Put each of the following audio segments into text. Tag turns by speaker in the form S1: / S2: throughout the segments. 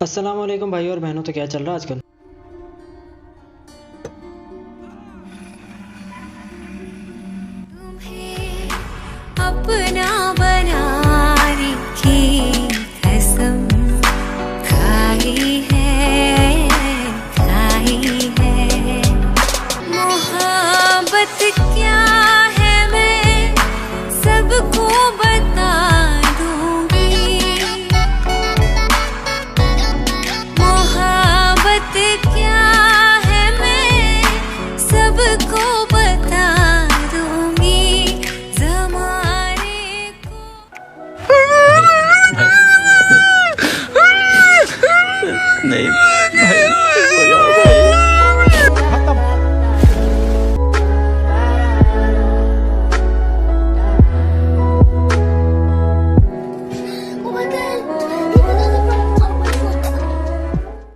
S1: अस्सलाम वालेकुम भाई और बहनों, तो क्या चल रहा है आजकल?
S2: अपना बना रखी कसम खाई है मोहब्बत क्या है मैं सबको बता दूंगी। मोहब्बत क्या है मैं सबको बता दूंगी। ज़माने को
S3: नहीं भाई, रोया भाई।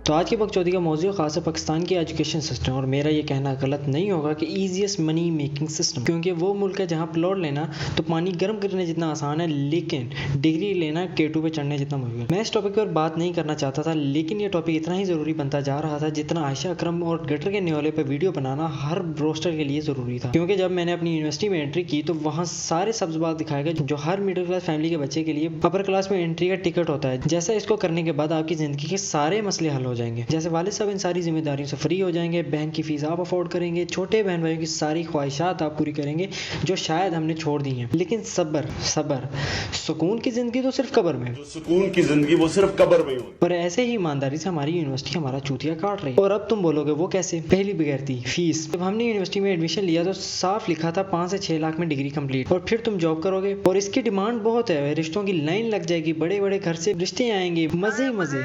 S1: तो आज की बकचोदी का मौजूद खास है पाकिस्तान की एजुकेशन सिस्टम, और मेरा ये कहना गलत नहीं होगा कि ईजीएस्ट मनी मेकिंग सिस्टम, क्योंकि वो मुल्क है जहाँ प्लॉट लेना तो पानी गर्म करने जितना आसान है, लेकिन डिग्री लेना K2 पे चढ़ने जितना मुश्किल। मैं इस टॉपिक पर बात नहीं करना चाहता था, लेकिन ये टॉपिक इतना ही ज़रूरी बनता जा रहा था जितना आयशा अकरम और गटर के न्योले पर वीडियो बनाना हर रोस्टर के लिए ज़रूरी था। क्योंकि जब मैंने अपनी यूनिवर्सिटी में एंट्री की तो वहाँ सारे सब्ज बाग दिखाए गए जो हर मिडिल क्लास फैमिली के बच्चे के लिए अपर क्लास में एंट्री का टिकट होता है। जैसा इसको करने के बाद आपकी ज़िंदगी के सारे मसले हल हो जाएंगे। जैसे वालिद साहब इन सारी जिम्मेदारियों से फ्री हो जाएंगे, बैंक की फीस आप अफोर्ड करेंगे, छोटे बहन भाइयों की सारी ख्वाहिशात आप पूरी करेंगे जो शायद हमने छोड़ दी हैं। लेकिन सब्र सब्र, सुकून की जिंदगी तो सिर्फ कब्र में,
S4: सुकून की जिंदगी वो सिर्फ कब्र में होती।
S1: पर ऐसे ही ईमानदारी से हमारी यूनिवर्सिटी हमारा चूतिया काट रही है। और अब तुम बोलोगे वो कैसे? पहली बगैरती फीस। जब हमने यूनिवर्सिटी में एडमिशन लिया तो साफ लिखा था 5 से 6 लाख में डिग्री कंप्लीट, और फिर तुम जॉब करोगे। और इसकी डिमांड बहुत है, रिश्तों की लाइन लग जाएगी, बड़े बड़े घर से रिश्ते आएंगे, मजे मजे।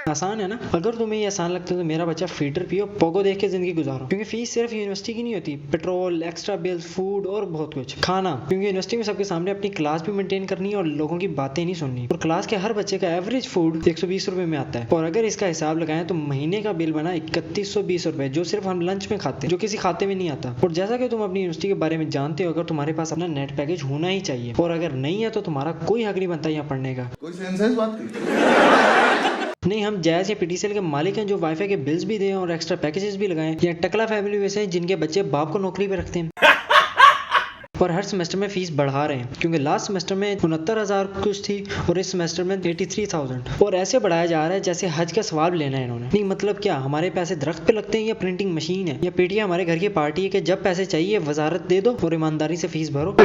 S1: आसान है ना? अगर तुम्हें ये आसान लगता है तो मेरा बच्चा फीटर पियो, पोगो देख के जिंदगी गुजारो। क्योंकि फीस सिर्फ यूनिवर्सिटी की नहीं होती, पेट्रोल, एक्स्ट्रा बिल, फूड और बहुत कुछ। खाना, क्योंकि यूनिवर्सिटी में सबके सामने अपनी क्लास भी मेंटेन करनी है और लोगों की बातें नहीं सुननी। और क्लास के हर बच्चे का एवरेज फूड 120 रुपए में आता है, और अगर इसका हिसाब लगाएं तो महीने का बिल बना 3120 रुपए, जो सिर्फ हम लंच में खाते हैं, जो किसी खाते में नहीं आता। और जैसा कि तुम अपनी यूनिवर्सिटी के बारे में जानते हो, अगर तुम्हारे पास अपना नेट पैकेज होना ही चाहिए, और अगर नहीं है तो तुम्हारा कोई हक नहीं बनता यहाँ पढ़ने का।
S4: कोई सेंस है इस बात की?
S1: नहीं, हम जैज या पीटीसीएल के मालिक हैं जो वाईफाई के बिल्स भी दें और एक्स्ट्रा पैकेजेस भी लगाएं, या टकला फैमिली वैसे हैं जिनके बच्चे बाप को नौकरी पे रखते हैं और हर सेमेस्टर में फीस बढ़ा रहे हैं। क्योंकि लास्ट सेमेस्टर में 69,000 कुछ थी और इस सेमेस्टर में 83,000, और ऐसे बढ़ाया जा रहा है जैसे हज का सवाब लेना है इन्होंने। नहीं मतलब क्या हमारे पैसे दरख्त पे लगते हैं या प्रिंटिंग मशीन है, या पेटियां हमारे घर की पार्टी है कि जब पैसे चाहिए वजारत दे दो और ईमानदारी से फीस भरो।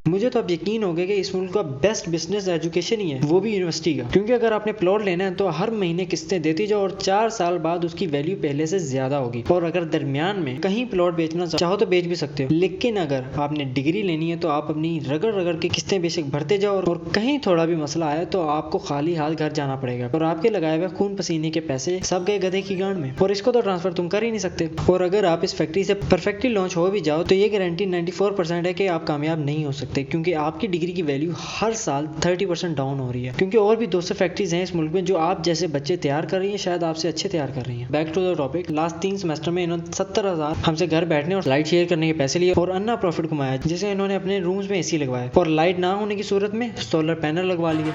S1: मुझे तो अब यकीन हो गया कि इस मुल्क का बेस्ट बिजनेस एजुकेशन ही है, वो भी यूनिवर्सिटी का। क्योंकि अगर आपने प्लॉट लेना है तो हर महीने किस्तें देती जाओ, और 4 साल बाद उसकी वैल्यू पहले से ज्यादा होगी। और अगर दरमियान में कहीं प्लॉट बेचना चाहो तो बेच भी सकते हो, लेकिन अगर आपने डिग्री लेनी है तो आप अपनी रगड़ रगड़ के किस्तें बेशक भरते जाओ, और कहीं थोड़ा भी मसला आया तो आपको खाली हाथ घर जाना पड़ेगा, और आपके लगाए हुए खून पसीने के पैसे सब गए गधे की गांड में, और इसको तो ट्रांसफर तुम कर ही नहीं सकते। और अगर आप इस फैक्ट्री से परफेक्टली लॉन्च हो भी जाओ तो ये गारंटी 94% है कि आप कामयाब नहीं हो सकते, क्योंकि आपकी डिग्री की वैल्यू हर साल 30% डाउन हो रही है। क्योंकि और भी 200 फैक्ट्रीज हैं इस मुल्क में जो आप जैसे बच्चे तैयार कर रही हैं, शायद आपसे अच्छे तैयार कर रही हैं। Back to the topic, last 3 semester में इन्होंने 70,000 हमसे घर बैठने और लाइट शेयर करने के पैसे लिए और अन्ना प्रॉफिट कमाया, जिसे इन्होंने अपने रूम्स में एसी लगवाया, और लाइट ना होने की सूरत में सोलर पैनल लगवा लिए।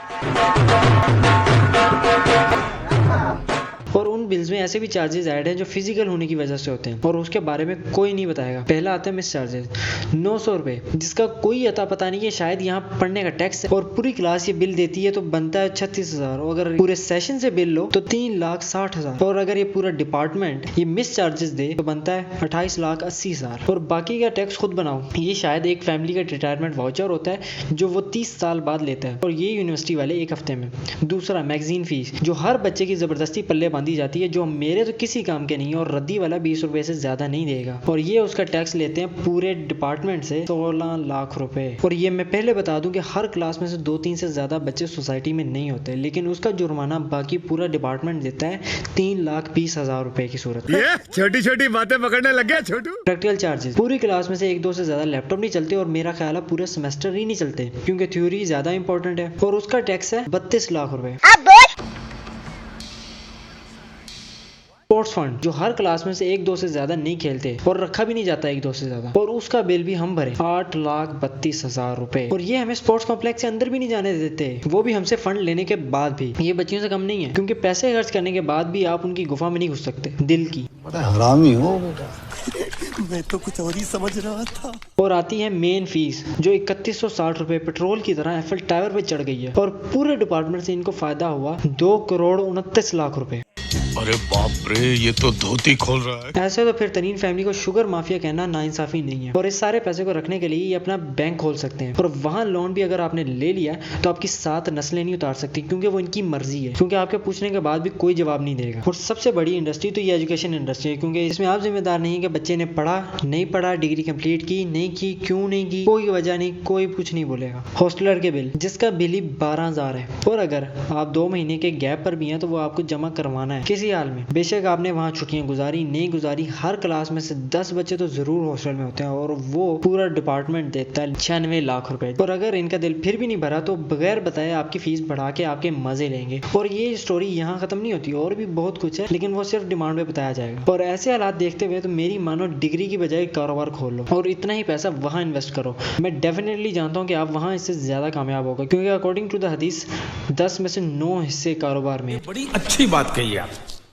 S1: और उन बिल्स में ऐसे भी चार्जेस ऐड हैं जो फिजिकल होने की वजह से होते हैं, और उसके बारे में कोई नहीं बताएगा। पहला आता है मिस चार्जेस, 900 रुपए, जिसका कोई अता पता नहीं है, शायद यहाँ पढ़ने का टैक्स है। और पूरी क्लास ये बिल देती है तो बनता है 36,000, और अगर पूरे सेशन से बिल लो तो 3,60,000, और अगर ये पूरा डिपार्टमेंट ये मिस चार्जेस दे तो बनता है 28,80,000, और बाकी का टैक्स खुद बनाओ। ये शायद एक फैमिली का रिटायरमेंट वाउचर होता है जो वो 30 साल बाद लेता है, और ये यूनिवर्सिटी वाले एक हफ्ते में। दूसरा, मैगजीन फीस, जो हर बच्चे की जबरदस्ती पल्ले दी जाती है, जो मेरे तो किसी काम के नहीं है, और रद्दी वाला 20 रुपए से ज्यादा नहीं देगा, और ये उसका टैक्स लेते हैं पूरे डिपार्टमेंट से 16 लाख रुपए। और ये मैं पहले बता दूं कि हर क्लास में से 2-3 से ज्यादा बच्चे सोसाइटी में नहीं होते, लेकिन उसका जुर्माना बाकी पूरा डिपार्टमेंट देता है 3,20,000 रुपए की सूरत में।
S5: छोटी छोटी बातें पकड़ने लग गया छोटू।
S1: प्रैक्टिकल चार्जेस, पूरी क्लास में से 1-2 से ज्यादा लैपटॉप नहीं चलते, और मेरा ख्याल है पूरे सेमेस्टर ही नहीं चलते, क्योंकि थ्योरी ज्यादा इंपॉर्टेंट है, और उसका टैक्स है 32 लाख रुपए। स्पोर्ट्स फंड जो हर क्लास में से 1-2 से ज्यादा नहीं खेलते और रखा भी नहीं जाता 1-2 से ज्यादा, और उसका बिल भी हम भरे 8,32,000 रुपए। और ये हमें स्पोर्ट्स कॉम्प्लेक्स के अंदर भी नहीं जाने देते, वो भी हमसे फंड लेने के बाद भी। ये बच्चियों से कम नहीं है, क्योंकि पैसे खर्च करने के बाद भी आप उनकी गुफा में नहीं घुस सकते दिल की।
S6: बड़ा हरामी हो बेटा।
S7: मैं तो कुछ और ही समझ रहा था।
S1: और आती है मेन फीस जो 3160 रुपए पेट्रोल की तरह एफएल टावर पे चढ़ गई है, और पूरे डिपार्टमेंट से इनको फायदा हुआ 2,29,00,000 रुपए।
S5: अरे बाप रे, ये तो धोती खोल रहा है।
S1: ऐसे तो फिर तरीन फैमिली को शुगर माफिया कहना नाइंसाफी नहीं है। और इस सारे पैसे को रखने के लिए ये अपना बैंक खोल सकते हैं, और वहाँ लोन भी अगर आपने ले लिया तो आपकी 7 नस्लें नहीं उतार सकती, क्योंकि वो इनकी मर्जी है, क्योंकि आपके पूछने के बाद भी कोई जवाब नहीं देगा। और सबसे बड़ी इंडस्ट्री तो ये एजुकेशन इंडस्ट्री है, क्योंकि इसमें आप जिम्मेदार नहीं है कि बच्चे ने पढ़ा नहीं पढ़ा, डिग्री कंप्लीट की नहीं की, क्यों नहीं की, कोई वजह नहीं, कोई कुछ नहीं बोलेगा। हॉस्टलर के बिल जिसका बिल ही 12,000 है, और अगर आप 2 महीने के गैप पर भी हैं तो वो आपको जमा करवाना है किसी हाल में। बेशक आपने वहाँ छुट्टियां गुजारी नहीं गुजारी, हर क्लास में से 10 बच्चे तो जरूर हॉस्टल में होते हैं, और वो पूरा डिपार्टमेंट देता है 96 लाख रुपए। और अगर इनका दिल फिर भी नहीं भरा तो बगैर बताए आपकी फीस बढ़ा के आपके मजे लेंगे। और ये स्टोरी यहाँ खत्म नहीं होती, और भी बहुत कुछ है, लेकिन वो सिर्फ डिमांड पे बताया जाएगा। और ऐसे हालात देखते हुए तो मेरी मानो डिग्री की बजाय कारोबार खोल लो और इतना ही पैसा वहाँ इन्वेस्ट करो। मैं डेफिनेटली जानता हूँ कि आप वहाँ इससे ज्यादा कामयाब होगा, क्योंकि अकॉर्डिंग टू द हदीस 10 में से 9 हिस्से कारोबार में।
S5: बड़ी अच्छी बात कही आप।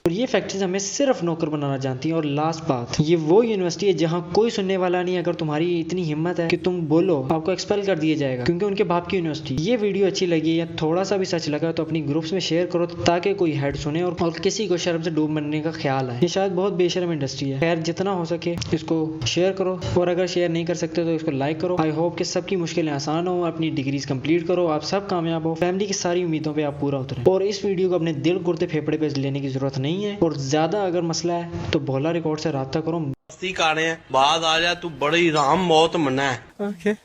S1: और ये फैक्ट्रीज हमें सिर्फ नौकर बनाना जानती हैं। और लास्ट बात, ये वो यूनिवर्सिटी है जहाँ कोई सुनने वाला नहीं। अगर तुम्हारी इतनी हिम्मत है कि तुम बोलो, आपको एक्सपेल कर दिया जाएगा, क्योंकि उनके बाप की यूनिवर्सिटी। ये वीडियो अच्छी लगी या थोड़ा सा भी सच लगा तो अपनी ग्रुप्स में शेयर करो, ताकि कोई हेड सुने और किसी को शर्म से डूब मरने का ख्याल आए। ये शायद बहुत बेशर्म इंडस्ट्री है। खैर, जितना हो सके इसको शेयर करो, और अगर शेयर नहीं कर सकते तो इसको लाइक करो। आई होप कि सबकी मुश्किलें आसान हो, अपनी डिग्रीज कंप्लीट करो, आप सब कामयाब हो, फैमिली की सारी उम्मीदों पे आप पूरा उतरे। और इस वीडियो को अपने दिल गुर्दे फेफड़े पे लेने की जरूरत नहीं है। और ज्यादा अगर मसला है तो भोला रिकॉर्ड से राब्ता करो।
S8: बाद आ जा, तू बड़ी राम मौत मना है।